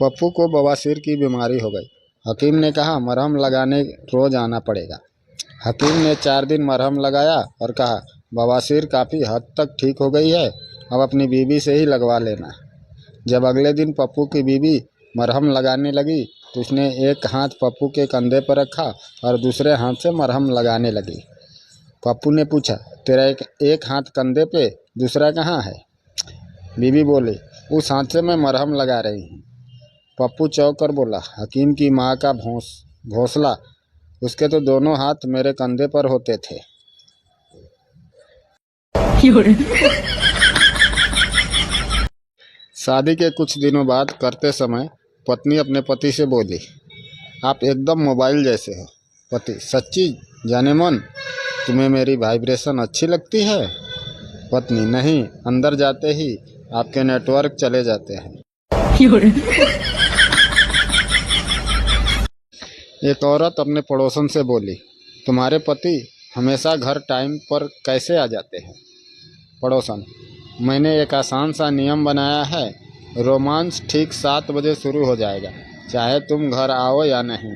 पप्पू को बवासीर की बीमारी हो गई। हकीम ने कहा मरहम लगाने रोज आना पड़ेगा। हकीम ने 4 दिन मरहम लगाया और कहा बवासीर काफ़ी हद तक ठीक हो गई है, अब अपनी बीवी से ही लगवा लेना। जब अगले दिन पप्पू की बीवी मरहम लगाने लगी तो उसने एक हाथ पप्पू के कंधे पर रखा और दूसरे हाथ से मरहम लगाने लगी। पप्पू ने पूछा, तेरा एक हाथ कंधे पे, दूसरा कहाँ है? बीवी बोली, उस हाथ से मैं मरहम लगा रही हूँ। पप्पू चौंक कर बोला, हकीम की माँ का घोंसला, उसके तो दोनों हाथ मेरे कंधे पर होते थे। शादी के कुछ दिनों बाद करते समय पत्नी अपने पति से बोली, आप एकदम मोबाइल जैसे हो। पति, सच्ची जाने मन, तुम्हें मेरी वाइब्रेशन अच्छी लगती है? पत्नी, नहीं, अंदर जाते ही आपके नेटवर्क चले जाते हैं। एक औरत अपने पड़ोसन से बोली, तुम्हारे पति हमेशा घर टाइम पर कैसे आ जाते हैं? पड़ोसन, मैंने एक आसान सा नियम बनाया है, रोमांस ठीक 7 बजे शुरू हो जाएगा, चाहे तुम घर आओ या नहीं।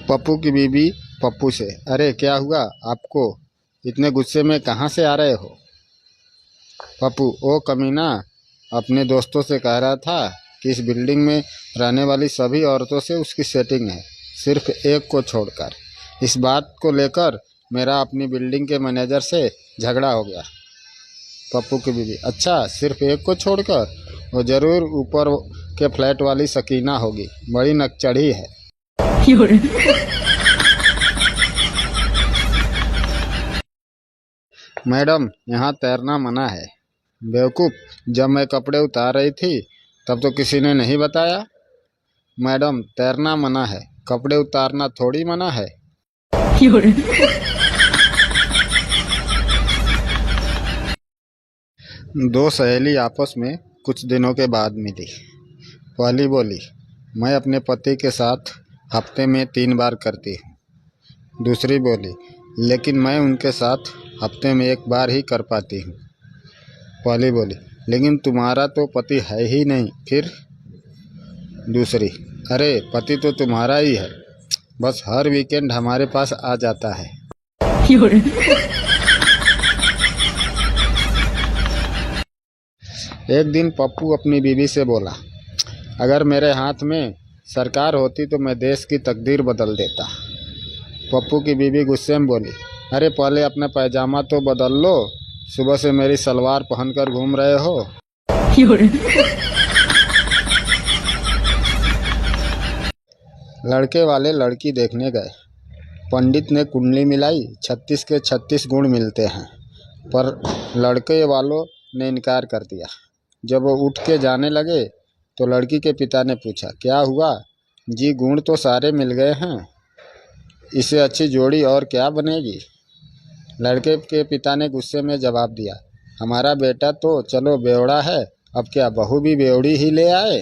पप्पू की बीवी पप्पू से, अरे क्या हुआ आपको, इतने गुस्से में कहाँ से आ रहे हो? पप्पू, ओ कमीना, अपने दोस्तों से कह रहा था कि इस बिल्डिंग में रहने वाली सभी औरतों से उसकी सेटिंग है, सिर्फ एक को छोड़कर। इस बात को लेकर मेरा अपनी बिल्डिंग के मैनेजर से झगड़ा हो गया। पप्पू की बीवी, अच्छा, सिर्फ एक को छोड़कर? वो ज़रूर ऊपर के फ्लैट वाली सकीना होगी, बड़ी नकचढ़ी है। मैडम, यहाँ तैरना मना है। बेवकूफ़, जब मैं कपड़े उतार रही थी तब तो किसी ने नहीं बताया। मैडम, तैरना मना है, कपड़े उतारना थोड़ी मना है। 2 सहेली आपस में कुछ दिनों के बाद मिली। पहली बोली, मैं अपने पति के साथ हफ्ते में 3 बार करती हूँ। दूसरी बोली, लेकिन मैं उनके साथ हफ्ते में 1 बार ही कर पाती हूँ। पहली बोली, लेकिन तुम्हारा तो पति है ही नहीं, फिर? दूसरी, अरे पति तो तुम्हारा ही है, बस हर वीकेंड हमारे पास आ जाता है। एक दिन पप्पू अपनी बीवी से बोला, अगर मेरे हाथ में सरकार होती तो मैं देश की तकदीर बदल देता। पप्पू की बीवी गुस्से में बोली, अरे पहले अपना पैजामा तो बदल लो, सुबह से मेरी सलवार पहनकर घूम रहे हो। लड़के वाले लड़की देखने गए। पंडित ने कुंडली मिलाई, 36 के 36 गुण मिलते हैं, पर लड़के वालों ने इनकार कर दिया। जब वो उठ के जाने लगे तो लड़की के पिता ने पूछा, क्या हुआ जी, गुण तो सारे मिल गए हैं, इससे अच्छी जोड़ी और क्या बनेगी? लड़के के पिता ने गुस्से में जवाब दिया, हमारा बेटा तो चलो बेवड़ा है, अब क्या बहू भी बेवड़ी ही ले आए?